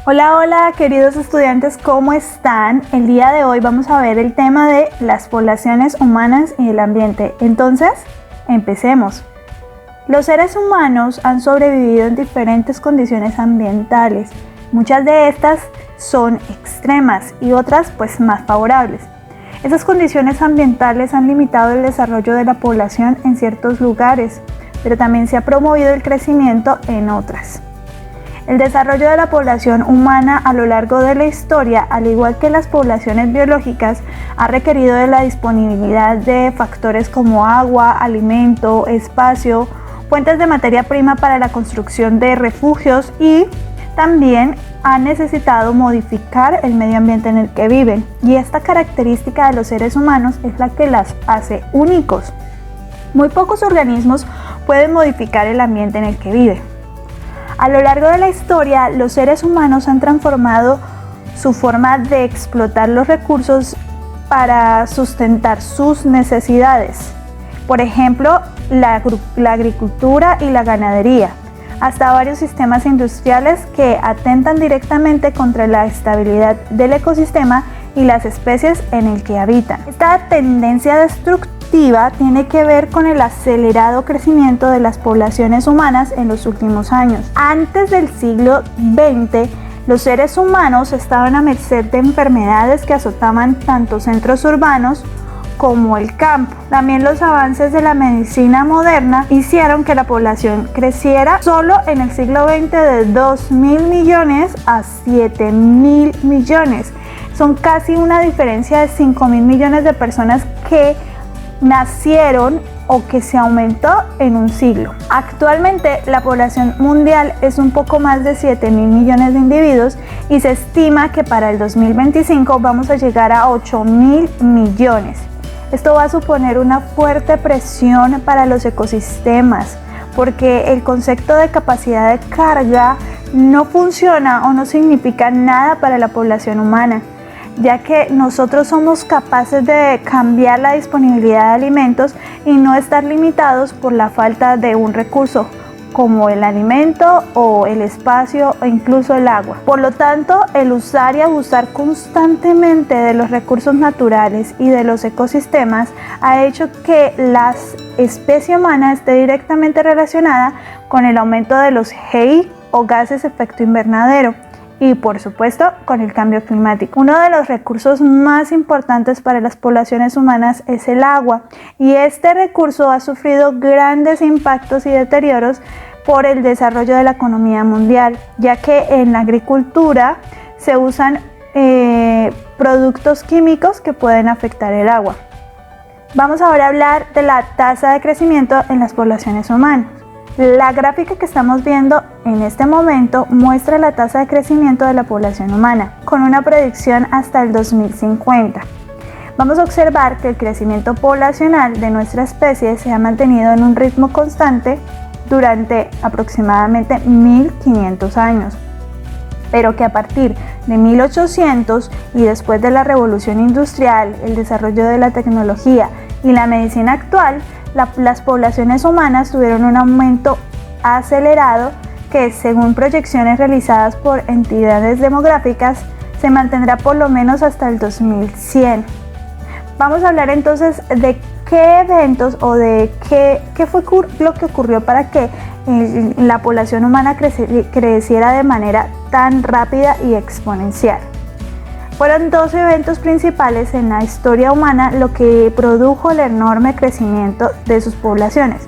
Hola, hola queridos estudiantes, ¿cómo están? El día de hoy vamos a ver el tema de las poblaciones humanas y el ambiente. Entonces, empecemos. Los seres humanos han sobrevivido en diferentes condiciones ambientales. Muchas de estas son extremas y otras pues más favorables. Esas condiciones ambientales han limitado el desarrollo de la población en ciertos lugares, pero también se ha promovido el crecimiento en otras. El desarrollo de la población humana a lo largo de la historia, al igual que las poblaciones biológicas, ha requerido de la disponibilidad de factores como agua, alimento, espacio, fuentes de materia prima para la construcción de refugios y también ha necesitado modificar el medio ambiente en el que viven. Y esta característica de los seres humanos es la que las hace únicos. Muy pocos organismos pueden modificar el ambiente en el que viven. A lo largo de la historia, los seres humanos han transformado su forma de explotar los recursos para sustentar sus necesidades. Por ejemplo, la agricultura y la ganadería, hasta varios sistemas industriales que atentan directamente contra la estabilidad del ecosistema y las especies en el que habitan. Esta tendencia destructiva tiene que ver con el acelerado crecimiento de las poblaciones humanas en los últimos años. Antes del siglo XX, los seres humanos estaban a merced de enfermedades que azotaban tanto centros urbanos como el campo. También los avances de la medicina moderna hicieron que la población creciera solo en el siglo XX de 2.000 millones a 7.000 millones. Son casi una diferencia de 5.000 millones de personas que nacieron o que se aumentó en un siglo. Actualmente la población mundial es un poco más de 7.000 millones de individuos y se estima que para el 2025 vamos a llegar a 8.000 millones. Esto va a suponer una fuerte presión para los ecosistemas porque el concepto de capacidad de carga no funciona o no significa nada para la población humana, ya que nosotros somos capaces de cambiar la disponibilidad de alimentos y no estar limitados por la falta de un recurso como el alimento o el espacio o incluso el agua. Por lo tanto, el usar y abusar constantemente de los recursos naturales y de los ecosistemas ha hecho que la especie humana esté directamente relacionada con el aumento de los GI o gases de efecto invernadero y por supuesto con el cambio climático. Uno de los recursos más importantes para las poblaciones humanas es el agua y este recurso ha sufrido grandes impactos y deterioros por el desarrollo de la economía mundial, ya que en la agricultura se usan productos químicos que pueden afectar el agua. Vamos ahora a hablar de la tasa de crecimiento en las poblaciones humanas. La gráfica que estamos viendo en este momento muestra la tasa de crecimiento de la población humana, con una predicción hasta el 2050. Vamos a observar que el crecimiento poblacional de nuestra especie se ha mantenido en un ritmo constante durante aproximadamente 1500 años, pero que a partir de 1800 y después de la revolución industrial, el desarrollo de la tecnología y la medicina actual, las poblaciones humanas tuvieron un aumento acelerado que, según proyecciones realizadas por entidades demográficas, se mantendrá por lo menos hasta el 2100. Vamos a hablar entonces de qué eventos o de qué fue lo que ocurrió para que la población humana creciera de manera tan rápida y exponencial. Fueron dos eventos principales en la historia humana lo que produjo el enorme crecimiento de sus poblaciones.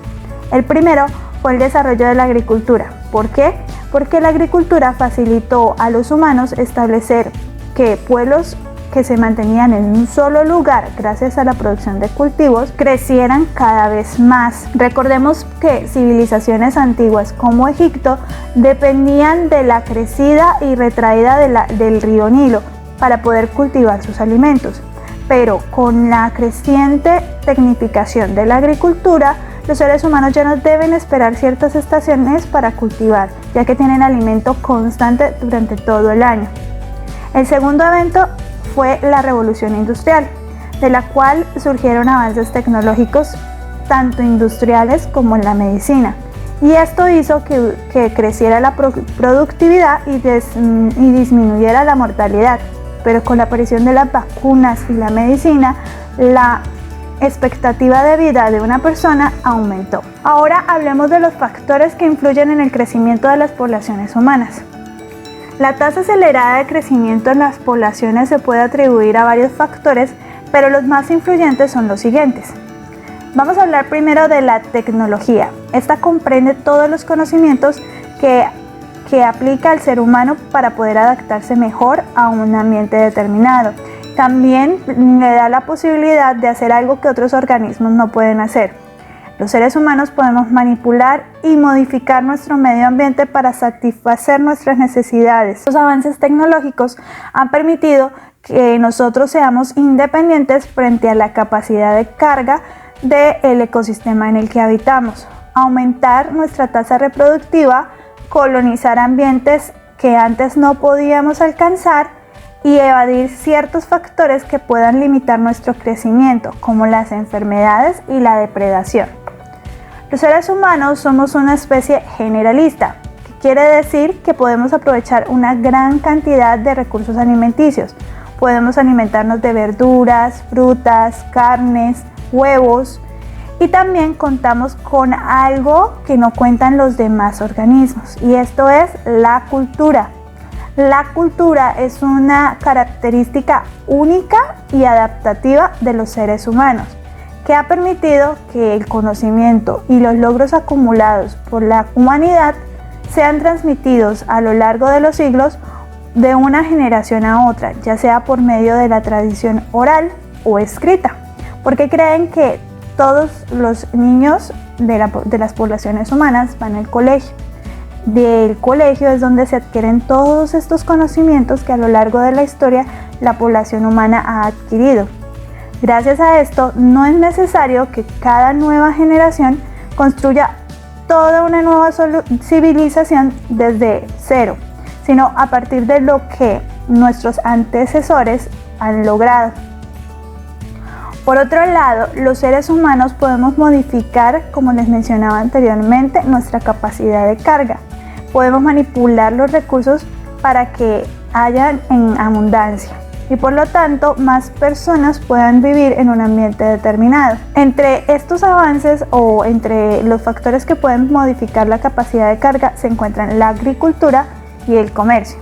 El primero fue el desarrollo de la agricultura. ¿Por qué? Porque la agricultura facilitó a los humanos establecer que pueblos que se mantenían en un solo lugar gracias a la producción de cultivos crecieran cada vez más. Recordemos que civilizaciones antiguas como Egipto dependían de la crecida y retraída del río Nilo para poder cultivar sus alimentos, pero con la creciente tecnificación de la agricultura, los seres humanos ya no deben esperar ciertas estaciones para cultivar, ya que tienen alimento constante durante todo el año. El segundo evento fue la revolución industrial, de la cual surgieron avances tecnológicos tanto industriales como en la medicina. y esto hizo que creciera la productividad y disminuyera la mortalidad. Pero con la aparición de las vacunas y la medicina, la expectativa de vida de una persona aumentó. Ahora hablemos de los factores que influyen en el crecimiento de las poblaciones humanas. La tasa acelerada de crecimiento en las poblaciones se puede atribuir a varios factores, pero los más influyentes son los siguientes. Vamos a hablar primero de la tecnología. Esta comprende todos los conocimientos que aplica al ser humano para poder adaptarse mejor a un ambiente determinado. También le da la posibilidad de hacer algo que otros organismos no pueden hacer. Los seres humanos podemos manipular y modificar nuestro medio ambiente para satisfacer nuestras necesidades. Los avances tecnológicos han permitido que nosotros seamos independientes frente a la capacidad de carga del ecosistema en el que habitamos, aumentar nuestra tasa reproductiva, colonizar ambientes que antes no podíamos alcanzar y evadir ciertos factores que puedan limitar nuestro crecimiento, como las enfermedades y la depredación. Los seres humanos somos una especie generalista, que quiere decir que podemos aprovechar una gran cantidad de recursos alimenticios. Podemos alimentarnos de verduras, frutas, carnes, huevos, y también contamos con algo que no cuentan los demás organismos, y esto es la cultura. La cultura es una característica única y adaptativa de los seres humanos, que ha permitido que el conocimiento y los logros acumulados por la humanidad sean transmitidos a lo largo de los siglos de una generación a otra, ya sea por medio de la tradición oral o escrita, porque creen que todos los niños de las poblaciones humanas van al colegio. Del colegio es donde se adquieren todos estos conocimientos que a lo largo de la historia la población humana ha adquirido. Gracias a esto, no es necesario que cada nueva generación construya toda una nueva civilización desde cero, sino a partir de lo que nuestros antecesores han logrado. Por otro lado, los seres humanos podemos modificar, como les mencionaba anteriormente, nuestra capacidad de carga. Podemos manipular los recursos para que hayan en abundancia y por lo tanto más personas puedan vivir en un ambiente determinado. Entre estos avances o entre los factores que pueden modificar la capacidad de carga se encuentran la agricultura y el comercio.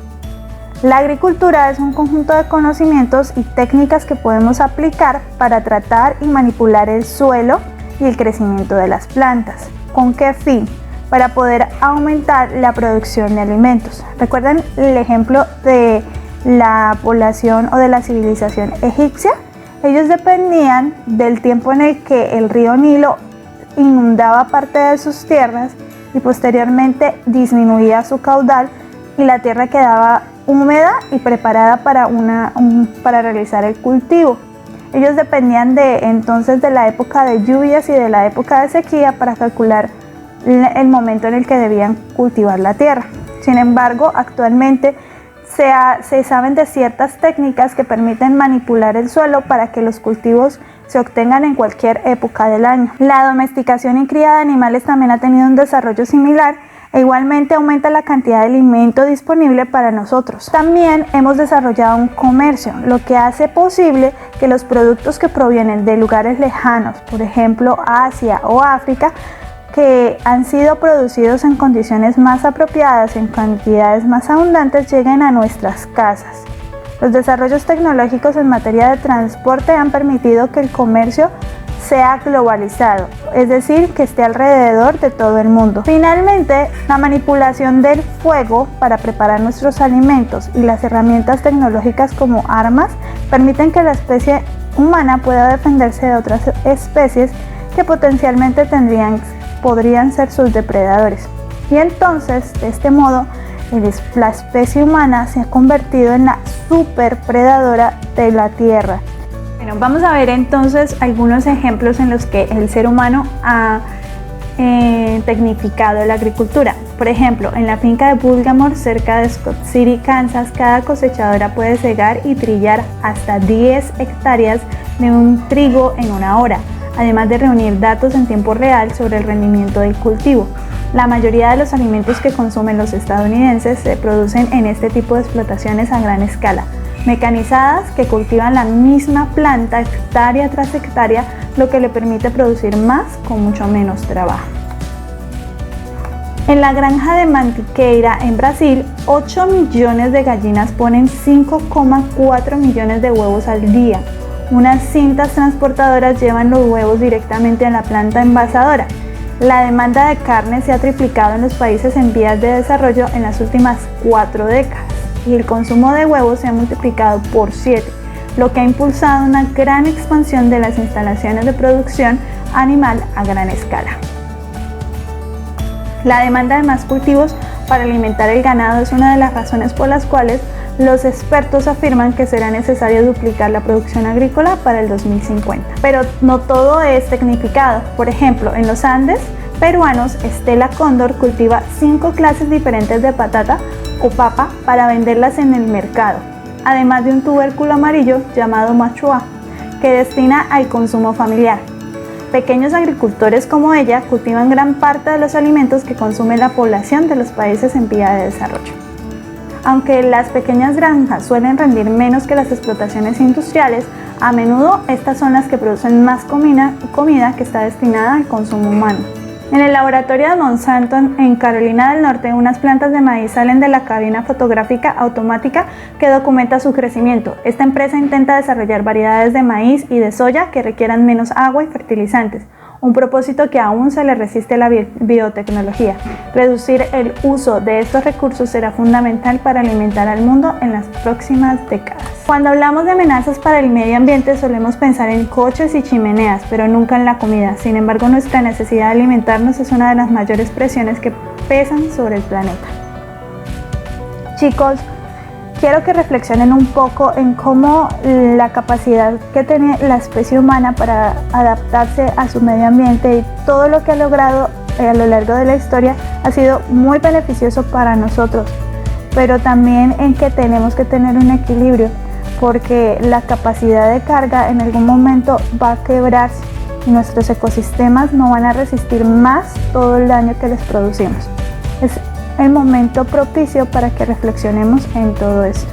La agricultura es un conjunto de conocimientos y técnicas que podemos aplicar para tratar y manipular el suelo y el crecimiento de las plantas. ¿Con qué fin? Para poder aumentar la producción de alimentos. ¿Recuerdan el ejemplo de la población o de la civilización egipcia? Ellos dependían del tiempo en el que el río Nilo inundaba parte de sus tierras y posteriormente disminuía su caudal y la tierra quedaba húmeda y preparada para realizar el cultivo. Ellos dependían entonces de la época de lluvias y de la época de sequía para calcular el momento en el que debían cultivar la tierra. Sin embargo, actualmente se saben de ciertas técnicas que permiten manipular el suelo para que los cultivos se obtengan en cualquier época del año. La domesticación y cría de animales también ha tenido un desarrollo similar e igualmente aumenta la cantidad de alimento disponible para nosotros. También hemos desarrollado un comercio, lo que hace posible que los productos que provienen de lugares lejanos, por ejemplo Asia o África, que han sido producidos en condiciones más apropiadas, en cantidades más abundantes, lleguen a nuestras casas. Los desarrollos tecnológicos en materia de transporte han permitido que el comercio sea globalizado, es decir, que esté alrededor de todo el mundo. Finalmente, la manipulación del fuego para preparar nuestros alimentos y las herramientas tecnológicas como armas permiten que la especie humana pueda defenderse de otras especies que potencialmente podrían ser sus depredadores. Y entonces, de este modo, la especie humana se ha convertido en la superpredadora de la Tierra. Bueno, vamos a ver entonces algunos ejemplos en los que el ser humano ha tecnificado la agricultura. Por ejemplo, en la finca de Bulgamore, cerca de Scott City, Kansas, cada cosechadora puede cegar y trillar hasta 10 hectáreas de un trigo en una hora, además de reunir datos en tiempo real sobre el rendimiento del cultivo. La mayoría de los alimentos que consumen los estadounidenses se producen en este tipo de explotaciones a gran escala, mecanizadas que cultivan la misma planta hectárea tras hectárea, lo que le permite producir más con mucho menos trabajo. En la granja de Mantiqueira, en Brasil, 8 millones de gallinas ponen 5,4 millones de huevos al día. Unas cintas transportadoras llevan los huevos directamente a la planta envasadora. La demanda de carne se ha triplicado en los países en vías de desarrollo en las últimas 4 décadas y el consumo de huevos se ha multiplicado por 7, lo que ha impulsado una gran expansión de las instalaciones de producción animal a gran escala. La demanda de más cultivos para alimentar el ganado es una de las razones por las cuales los expertos afirman que será necesario duplicar la producción agrícola para el 2050. Pero no todo es tecnificado. Por ejemplo, en los Andes peruanos, Estela Cóndor cultiva 5 clases diferentes de patata o papa para venderlas en el mercado, además de un tubérculo amarillo llamado machuá, que destina al consumo familiar. Pequeños agricultores como ella cultivan gran parte de los alimentos que consume la población de los países en vía de desarrollo. Aunque las pequeñas granjas suelen rendir menos que las explotaciones industriales, a menudo estas son las que producen más comida que está destinada al consumo humano. En el laboratorio de Monsanto en Carolina del Norte, unas plantas de maíz salen de la cabina fotográfica automática que documenta su crecimiento. Esta empresa intenta desarrollar variedades de maíz y de soya que requieran menos agua y fertilizantes, un propósito que aún se le resiste a la biotecnología. Reducir el uso de estos recursos será fundamental para alimentar al mundo en las próximas décadas. Cuando hablamos de amenazas para el medio ambiente solemos pensar en coches y chimeneas, pero nunca en la comida. Sin embargo, nuestra necesidad de alimentarnos es una de las mayores presiones que pesan sobre el planeta. Chicos, quiero que reflexionen un poco en cómo la capacidad que tiene la especie humana para adaptarse a su medio ambiente y todo lo que ha logrado a lo largo de la historia ha sido muy beneficioso para nosotros, pero también en que tenemos que tener un equilibrio, porque la capacidad de carga en algún momento va a quebrarse y nuestros ecosistemas no van a resistir más todo el daño que les producimos. Es el momento propicio para que reflexionemos en todo esto.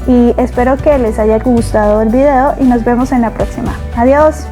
Y espero que les haya gustado el video y nos vemos en la próxima. Adiós.